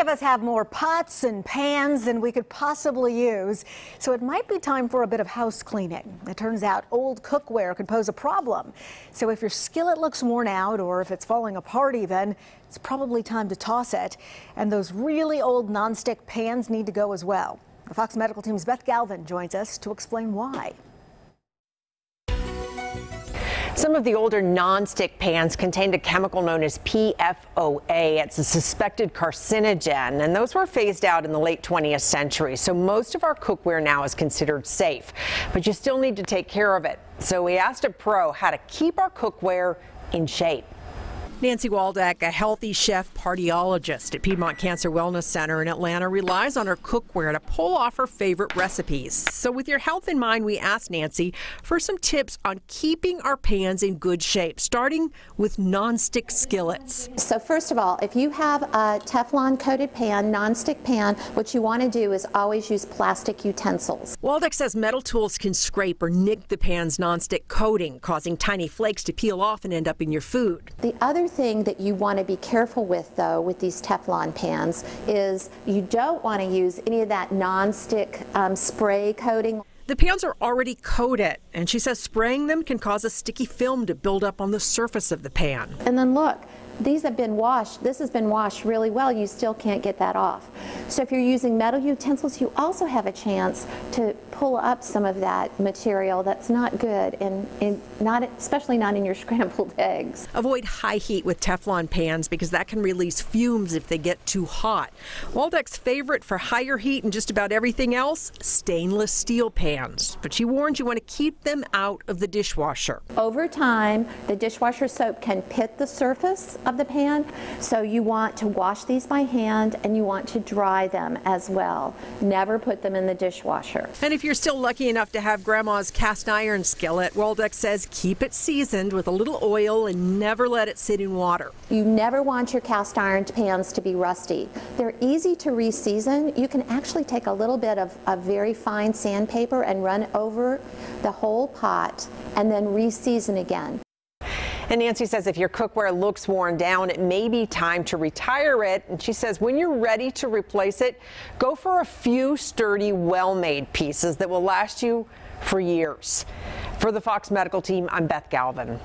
of us have more pots and pans than we could possibly use, so it might be time for a bit of house cleaning. It turns out old cookware could pose a problem. So if your skillet looks worn out or if it's falling apart even, it's probably time to toss it. And those really old nonstick pans need to go as well. The Fox Medical Team's Beth Galvin joins us to explain why. Some of the older nonstick pans contained a chemical known as PFOA. It's a suspected carcinogen, and those were phased out in the late 20th century. So most of our cookware now is considered safe, but you still need to take care of it. So we asked a pro how to keep our cookware in shape. Nancy Waldeck, a healthy chef cardiologist at Piedmont Cancer Wellness Center in Atlanta, relies on her cookware to pull off her favorite recipes. So with your health in mind, we asked Nancy for some tips on keeping our pans in good shape, starting with nonstick skillets. So first of all, if you have a Teflon coated pan, nonstick pan, what you want to do is always use plastic utensils. Waldeck says metal tools can scrape or nick the pan's nonstick coating, causing tiny flakes to peel off and end up in your food. The other thing that you want to be careful with, though, with these Teflon pans is you don't want to use any of that nonstick spray coating. The pans are already coated, and she says spraying them can cause a sticky film to build up on the surface of the pan. And then look, these have been washed. This has been washed really well. You still can't get that off. So if you're using metal utensils, you also have a chance to pull up some of that material that's not good, and not, especially not in your scrambled eggs. Avoid high heat with Teflon pans because that can release fumes if they get too hot. Waldeck's favorite for higher heat and just about everything else, stainless steel pans. But she warns you want to keep them out of the dishwasher. Over time, the dishwasher soap can pit the surface of the pan, so you want to wash these by hand and you want to dry them as well. Never put them in the dishwasher. And if you're still lucky enough to have Grandma's cast iron skillet, Waldeck says keep it seasoned with a little oil and never let it sit in water. You never want your cast iron pans to be rusty. They're easy to re-season. You can actually take a little bit of very fine sandpaper and run over the whole pot and then re-season again. And Nancy says if your cookware looks worn down, it may be time to retire it. And she says when you're ready to replace it, go for a few sturdy, well-made pieces that will last you for years. For the Fox Medical Team, I'm Beth Galvin.